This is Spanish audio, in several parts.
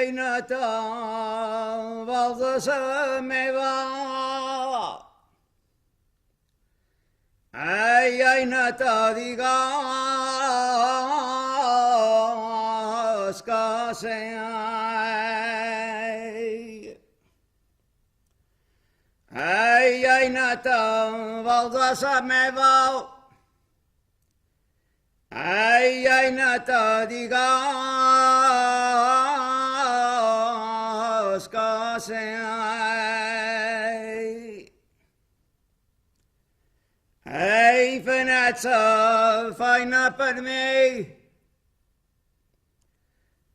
eina-te vols a la meva. Ai, eina-te digues que sé. Ai, eina-te vols a la meva. Ai, eina-te digues que sé. Ei, fenet la feina per mi.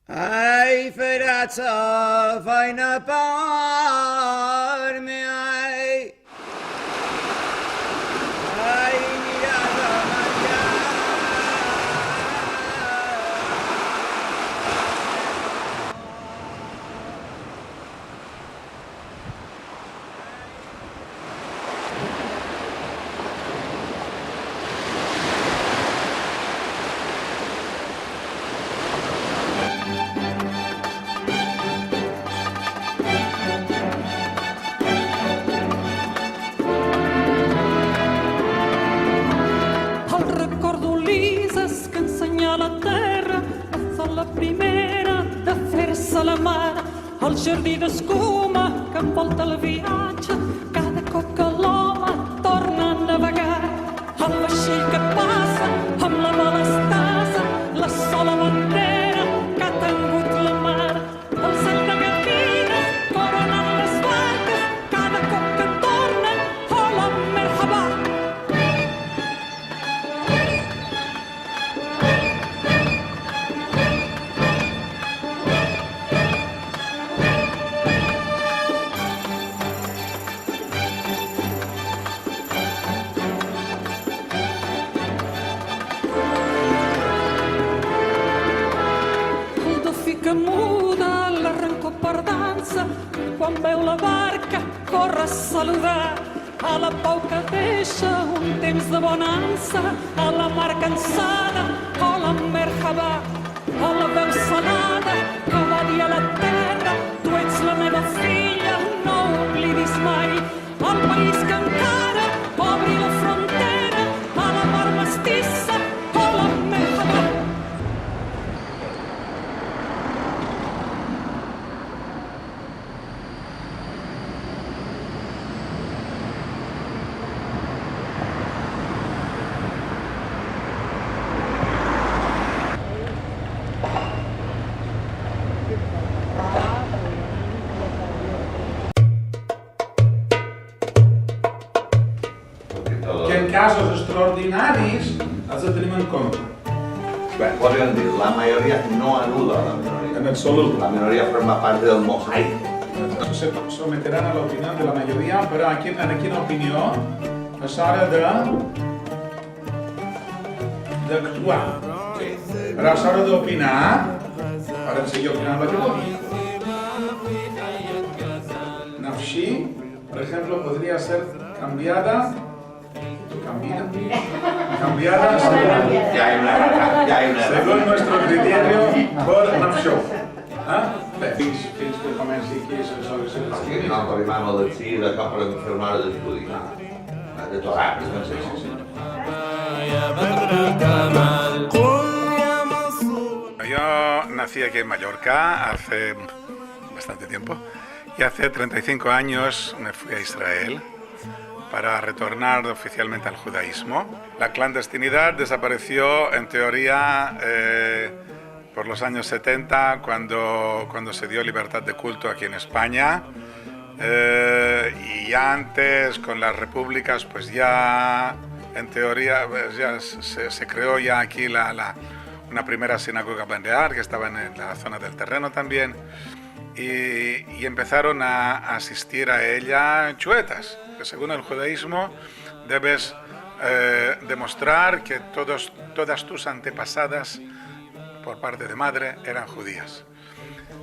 Ei, fenet la feina per mi. Ei, mira de menjar. La mar, el jardí d'escuma que envolta el viatge, cada cop que l'home torna a navegar, el vaixell que passa amb la vela estasa, la sola bandera que ha tengut la mar, el cel de gavines coronant les barques, cada cop que tornen, hola merhaba. Que muda la rancor per dansa, quan veu la barca corre a saludar, a la pau que deixa un temps de bonança, a la mar cansada, hola merhaba, a la veu salada que va dir a la terra, tu ets la meva filla, no ho oblidis mai, al país que encara obri la frontera, a la mar mestissa, hola merhaba. Que en casos extraordinaris els tenim en compte. Bé, podríem dir, la majoria no anula la minoría. En absolut. La minoría forma parte del mosaico. Se someteran a l'opinió de la majoria, però en quina opinió és hora d'actuar. Però és hora d'opinar, ara em seguir opinant la llum. Nafshi, per exemple, podria ser cambiada según nuestro criterio por Nafsho. Fins que comenci aquí les sol·licituds. Aquí no arribem a les 6 de cop per firmar l'estudi. De Torà, sí. Yo nací aquí en Mallorca hace bastante tiempo y hace 35 años me fui a Israel para retornar oficialmente al judaísmo. La clandestinidad desapareció, en teoría, por los años 70, cuando se dio libertad de culto aquí en España. Y antes, con las repúblicas, pues ya, en teoría, pues ya se creó ya aquí una primera sinagoga bandear, que estaba en la zona del terreno también. Y empezaron a asistir a ella chuetas, que según el judaísmo debes demostrar que todas tus antepasadas por parte de madre eran judías.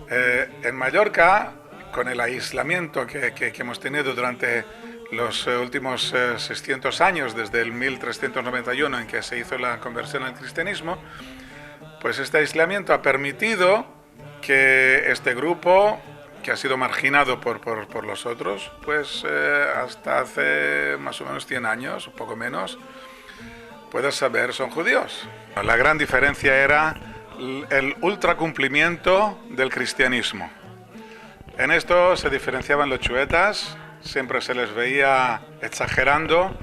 En Mallorca, con el aislamiento que hemos tenido durante los últimos 600 años, desde el 1391 en que se hizo la conversión al cristianismo, pues este aislamiento ha permitido que este grupo, que ha sido marginado por los otros, pues hasta hace más o menos 100 años, un poco menos, puedes saber, son judíos. La gran diferencia era el ultracumplimiento del cristianismo. En esto se diferenciaban los chuetas, siempre se les veía exagerando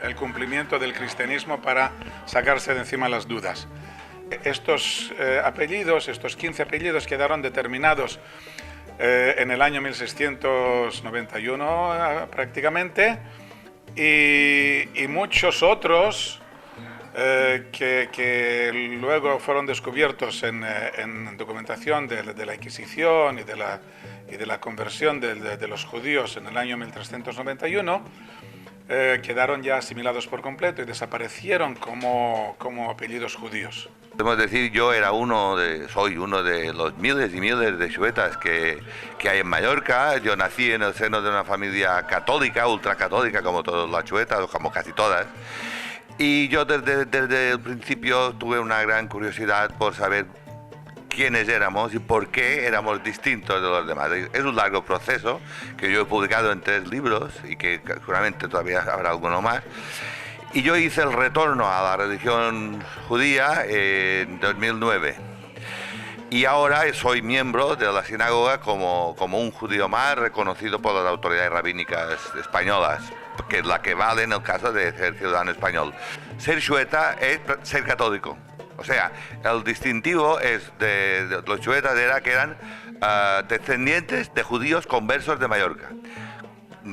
el cumplimiento del cristianismo para sacarse de encima las dudas. Estos apellidos, estos 15 apellidos quedaron determinados en el año 1691 prácticamente, y muchos otros que luego fueron descubiertos en documentación de la Inquisición y de la conversión de los judíos en el año 1391, quedaron ya asimilados por completo y desaparecieron como apellidos judíos. Podemos decir, soy uno de los miles y miles de chuetas que hay en Mallorca. Yo nací en el seno de una familia católica, ultracatólica, como todas las chuetas, o como casi todas. Y yo desde el principio tuve una gran curiosidad por saber quiénes éramos y por qué éramos distintos de los demás. Es un largo proceso que yo he publicado en 3 libros y que seguramente todavía habrá alguno más. Y yo hice el retorno a la religión judía en 2009. Y ahora soy miembro de la sinagoga como un judío más reconocido por las autoridades rabínicas españolas, que es la que vale en el caso de ser ciudadano español. Ser chueta es ser católico. O sea, el distintivo de los chuetas era que eran descendientes de judíos conversos de Mallorca.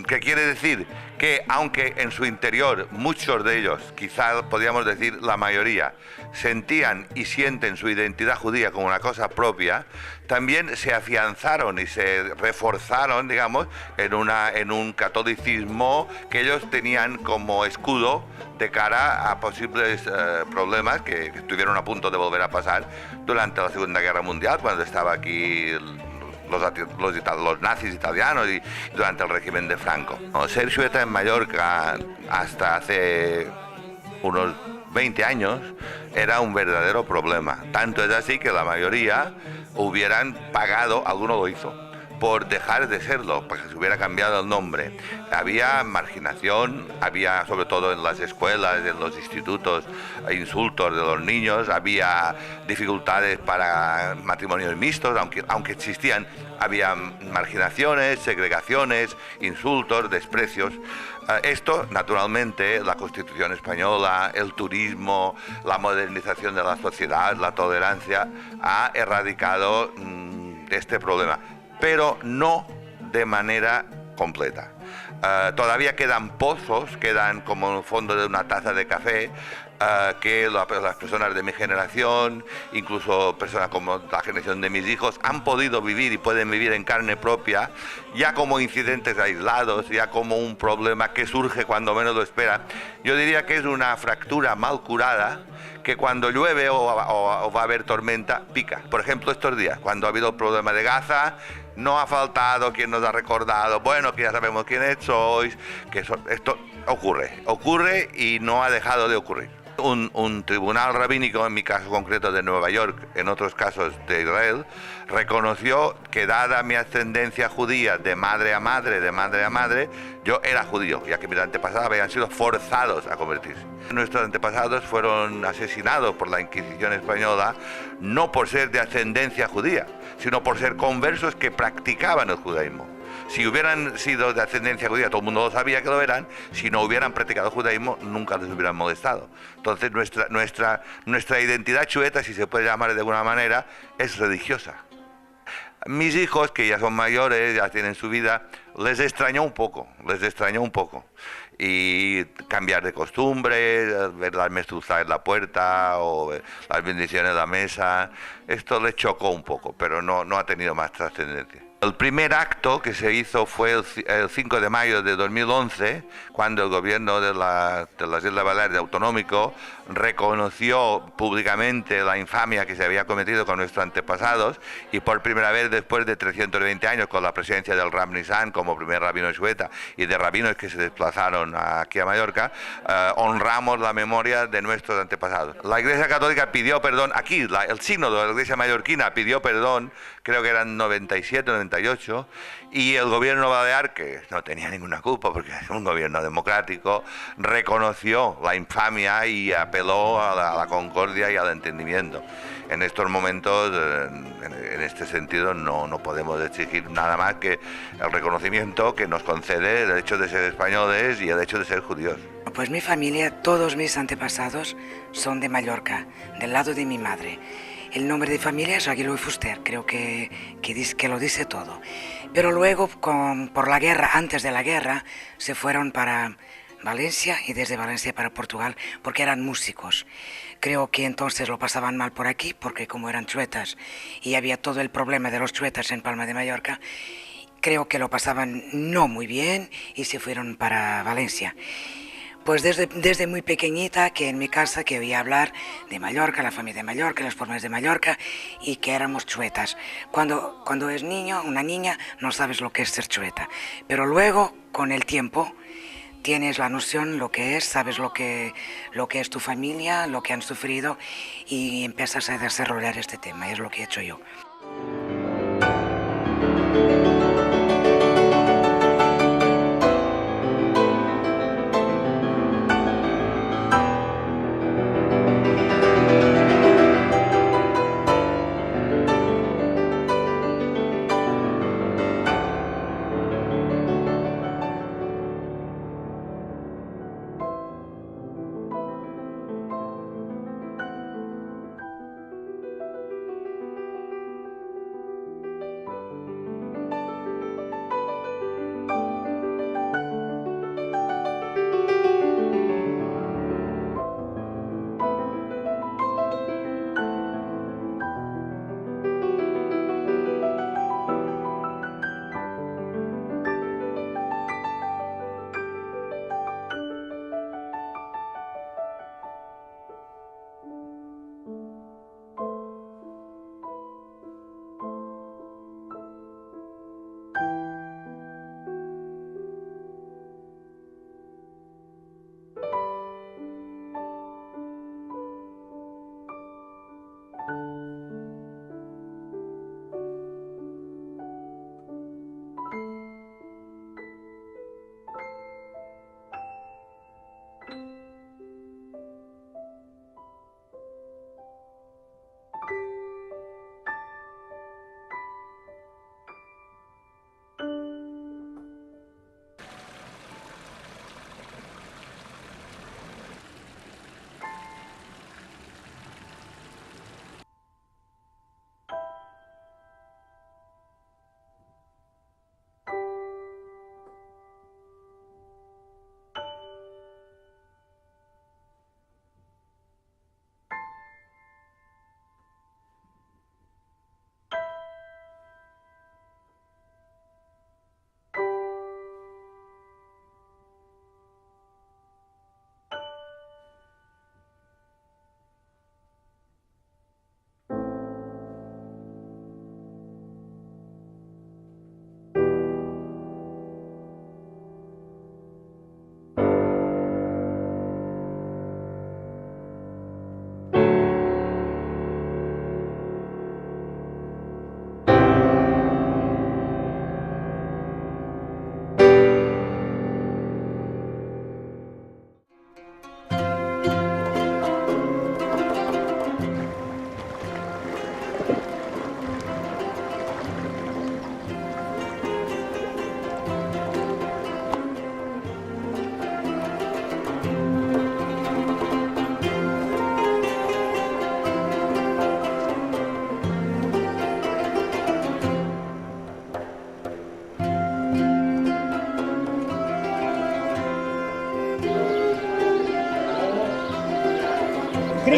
¿Qué quiere decir? Que aunque en su interior muchos de ellos, quizás podríamos decir la mayoría, sentían y sienten su identidad judía como una cosa propia, también se afianzaron y se reforzaron, digamos, en un catolicismo que ellos tenían como escudo de cara a posibles problemas que estuvieron a punto de volver a pasar durante la Segunda Guerra Mundial, cuando estaba aquí los nazis italianos y durante el régimen de Franco. Ser chueta en Mallorca hasta hace unos 20 años era un verdadero problema. Tanto es así que la mayoría hubieran pagado, alguno lo hizo, por dejar de serlo, para que se hubiera cambiado el nombre. Había marginación, había sobre todo en las escuelas, en los institutos, insultos de los niños, había dificultades para matrimonios mixtos, aunque existían, había marginaciones, segregaciones, insultos, desprecios. Esto, naturalmente, la Constitución española, el turismo, la modernización de la sociedad, la tolerancia, ha erradicado este problema, pero no de manera completa. Todavía quedan pozos, quedan como en el fondo de una taza de café, que las personas de mi generación, incluso personas como la generación de mis hijos, han podido vivir y pueden vivir en carne propia, ya como incidentes aislados, ya como un problema que surge cuando menos lo espera. Yo diría que es una fractura mal curada, que cuando llueve o va a haber tormenta, pica. Por ejemplo, estos días, cuando ha habido el problema de Gaza, no ha faltado quien nos ha recordado, bueno, que ya sabemos quiénes sois, que esto ocurre y no ha dejado de ocurrir. Un tribunal rabínico, en mi caso concreto de Nueva York, en otros casos de Israel, reconoció que dada mi ascendencia judía de madre a madre, yo era judío, ya que mis antepasados habían sido forzados a convertirse. Nuestros antepasados fueron asesinados por la Inquisición española no por ser de ascendencia judía, sino por ser conversos que practicaban el judaísmo. Si hubieran sido de ascendencia judía, todo el mundo lo sabía que lo eran. Si no hubieran practicado judaísmo, nunca les hubieran molestado. Entonces nuestra identidad chueta, si se puede llamar de alguna manera, es religiosa. Mis hijos, que ya son mayores, ya tienen su vida, les extrañó un poco. Y cambiar de costumbre, ver las mestuzas en la puerta o las bendiciones en la mesa, esto les chocó un poco, pero no ha tenido más trascendencia. El primer acto que se hizo fue el 5 de mayo de 2011, cuando el gobierno de las Islas Baleares autonómico reconoció públicamente la infamia que se había cometido con nuestros antepasados, y por primera vez después de 320 años, con la presencia del Ram Nissan como primer rabino de Xueta y de rabinos que se desplazaron aquí a Mallorca, honramos la memoria de nuestros antepasados. La Iglesia Católica pidió perdón, aquí el signo de la Iglesia mallorquina pidió perdón, creo que eran 97, 98, y el gobierno balear, que no tenía ninguna culpa porque es un gobierno democrático, reconoció la infamia y apeló a la concordia y al entendimiento. En estos momentos, en este sentido, no podemos exigir nada más que el reconocimiento que nos concede el hecho de ser españoles y el hecho de ser judíos. Pues mi familia, todos mis antepasados son de Mallorca, del lado de mi madre. El nombre de familia es Aguiló y Fuster, creo que lo dice todo. Pero luego, por la guerra, antes de la guerra, se fueron para Valencia y desde Valencia para Portugal, porque eran músicos. Creo que entonces lo pasaban mal por aquí, porque como eran chuetas y había todo el problema de los chuetas en Palma de Mallorca, creo que lo pasaban no muy bien y se fueron para Valencia. Pues desde muy pequeñita, que en mi casa que oía hablar de Mallorca, la familia de Mallorca, las formas de Mallorca, y que éramos chuetas. Cuando es niño, una niña, no sabes lo que es ser chueta. Pero luego, con el tiempo, tienes la noción lo que es, sabes lo que es tu familia, lo que han sufrido, y empiezas a desarrollar este tema, es lo que he hecho yo.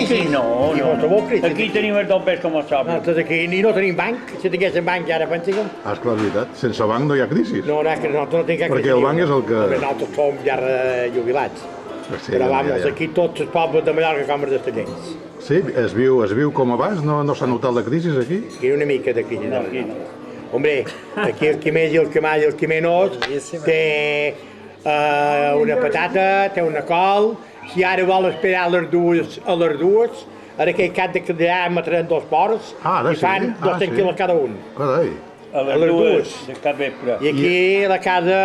Aquí no, I vostre vol crisi. Aquí tenim els dobbers com a sobres. Nosaltres aquí ni no tenim banc. Si tinguéssim banc ja ara pensíem. Ah, esclar, és veritat. Sense banc no hi ha crisi. No, no, és que nosaltres no tenim cap crisi. Perquè el banc és el que... Nosaltres som ja jubilats. Sí, Però ja, vamos, ja. aquí tots els pobles de Mallorca com els d'Estellencs. Sí, es viu com abans? No s'ha notat la crisi aquí? Aquí una mica de crisi. Hombre, aquí el que més i el que més i el que menys té una patata, té una col. Si ara vol esperar a les dues, ara aquell cap de diàmetre en 2 ports i fan 200 quilos cada un. Carai. A les dues de cap vespre. I aquí a la casa,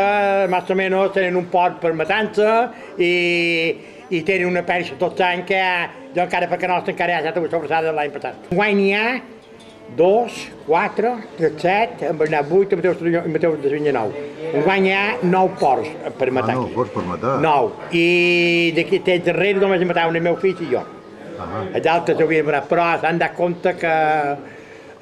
més o menys, tenen un port per matança i tenen una perxa tot l'any que jo encara perquè nostre encara hi ha estat sobrassada l'any passat. Enguany n'hi ha 2, 4, 3, 7, en Bernat 8, en Mateu de Vinya 9. Enguany hi ha 9 ports per matar. 9 ports per matar. 9. I d'aquí darrere només hi matava el meu fill i jo. Els altres havien matat, però s'han dat compte que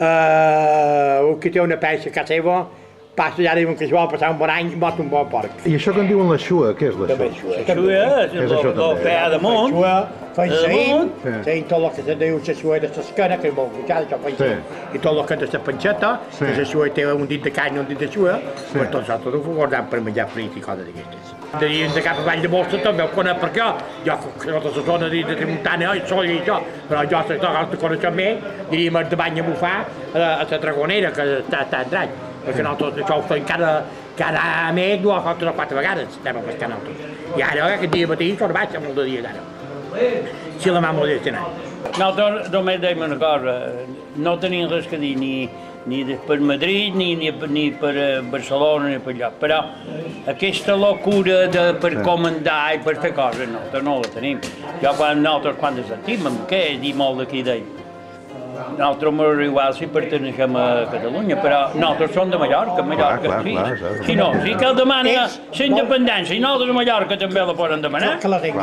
el que té una perxa a casa seva passa ja diuen que si vol passar un bon any mot un bon porc. I això que en diuen la xua, què és la xua? Això és el que hi ha damunt. Feien saïm, tot el que se diu la xua de l'esquena, que és molt gutxada, això feien saïm. I tot el que és de la panxeta, que la xua té un dit de carn i un dit de xua, però tots nosaltres ho guardem per menjar frit i coses d'aquestes. De cap avall de Molsa també ho conec perquè jo a tota la zona de muntanya i sol i això, però jo el coneixo més, diríem el de bany a bufar a la Dragonera, que està entrany. Perquè nosaltres això ho fem cada mes 2 o 4 vegades, anem a pescar nosaltres. I ara aquest dia mateix sort vaig amb el de dies ara. Si la mà m'ho deixa anar. Nosaltres només dèiem una cosa, no tenim res que dir ni per Madrid, ni per Barcelona, ni per allò. Però aquesta locura per comandar i per fer coses, nosaltres no la tenim. Nosaltres quan sentim, què és dir molt d'aquí d'ell? Nosaltres igual si perteneixem a Catalunya, però nosaltres som de Mallorca, sí. Si no, si que el demana la independència i nosaltres a Mallorca també la poden demanar. Que la tinguin.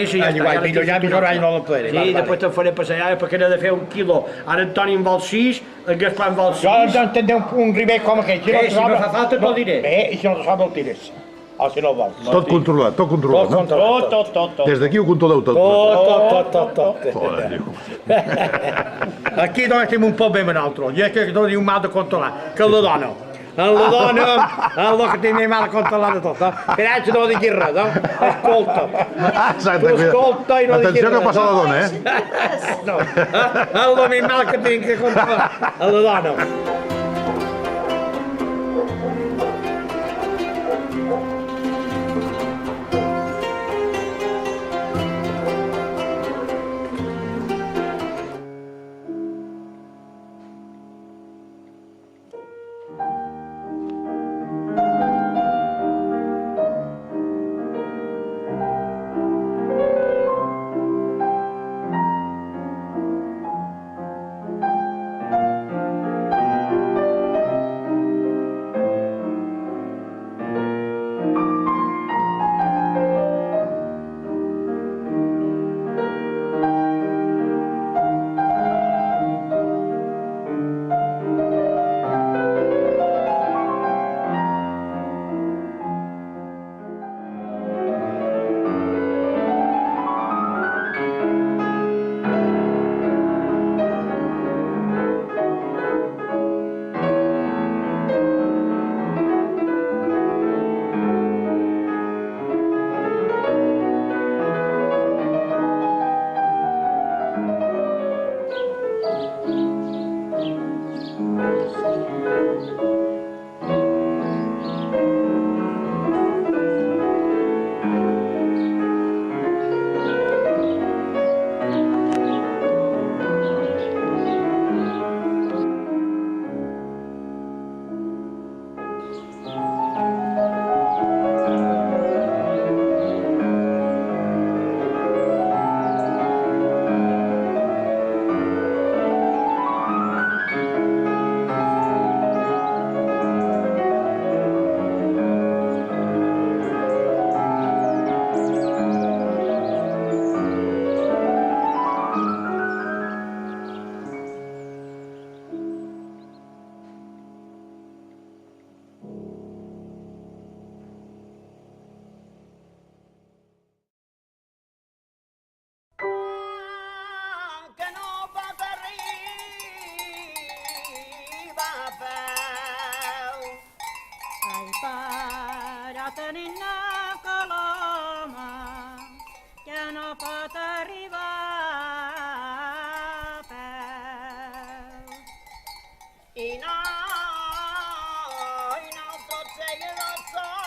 Sí, ja no la podré. Sí, després te'n faré passar perquè n'ha de fer 1 quilo. Ara Antoni en vol 6, en Gaspar en vol 6. Jo entendré un rivet com aquell. Si no fa falta te'l diré. Bé, i si no te sobra el tires. O si no el vols. Tot controlat, no? Tot. Des d'aquí ho controleu tot. Tot. Aquí només tenim un poc bé amb nosaltres. I és que no diu mal de controlar, que la dona. La dona, el que tenim mal de controlar de tot. Per això no diguis res, no? Escolta. Exacte. Escolta i no diguis res. Atenció que passa la dona, No, el més mal que tinc que controlar, la dona. tenim una coloma que no pot arribar a peu. I no tots seguidors som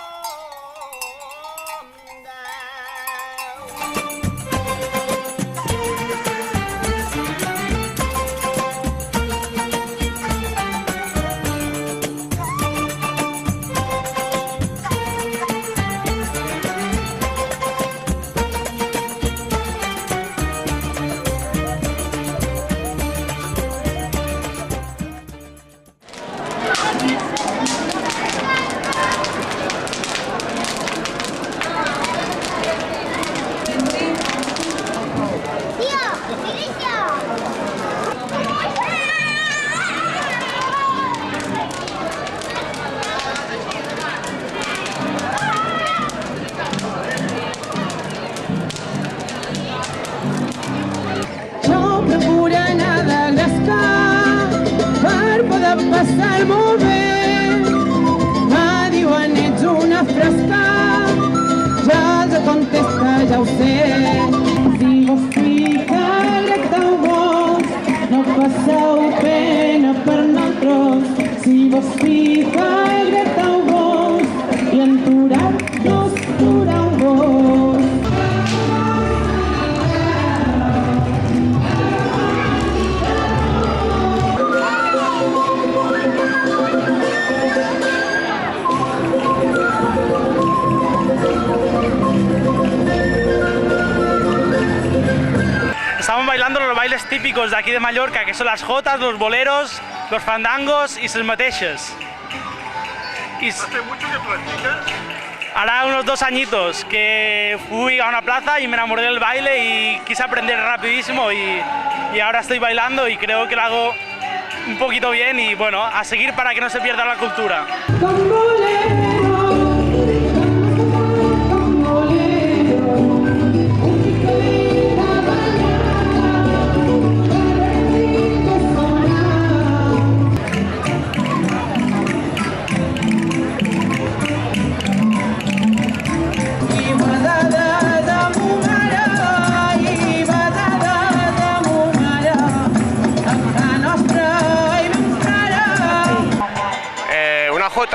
'Estamos bailando los bailes típicos de aquí de Mallorca, que son las jotas, los boleros, los fandangos y sus mateixes. ¿Hace mucho que practicas? Hará unos 2 añitos que fui a una plaza y me enamoré del baile y quise aprender rapidísimo y ahora estoy bailando y creo que lo hago un poquito bien y bueno, a seguir para que no se pierda la cultura.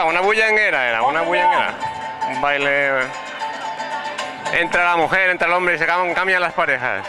Una bullanguera era, una bullanguera. Un baile entre la mujer, entre el hombre y se cambian las parejas.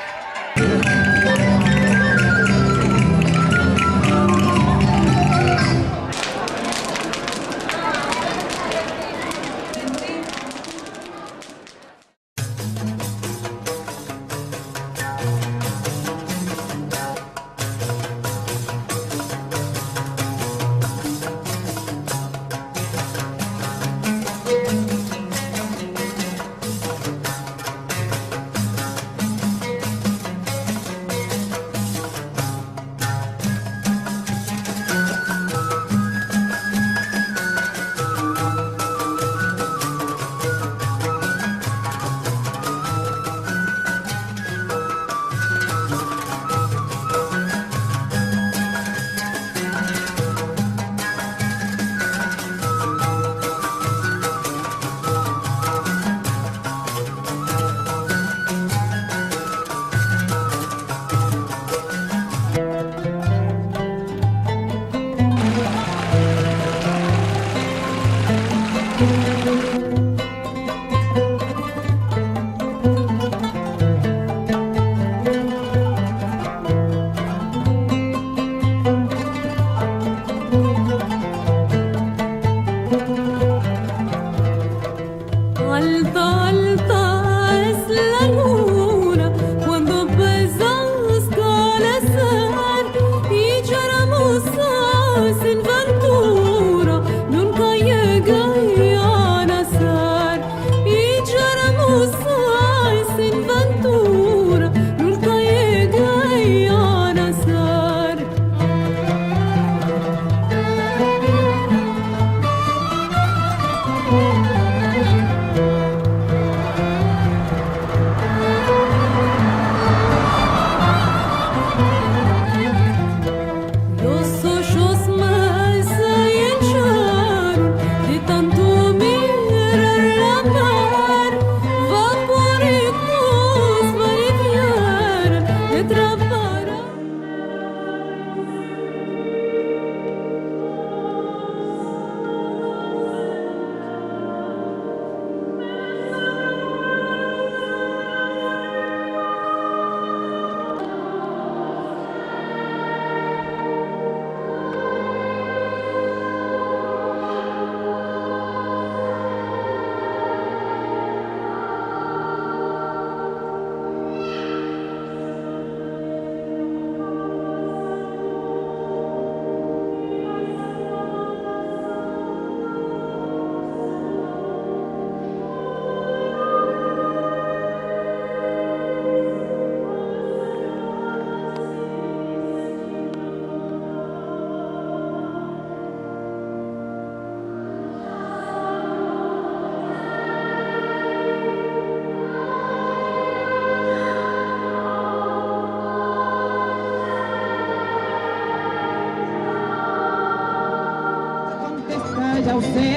ja ho sé,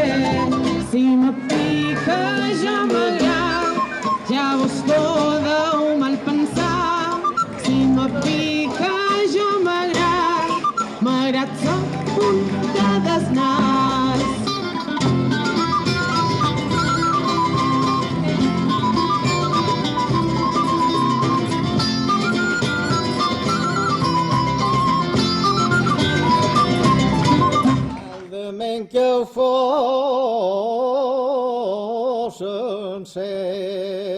si me pica ja m'agrada, ja ho estou d'un mal pensar. Si me pica ja m'agrada la punta del nas. Que ho fos sencer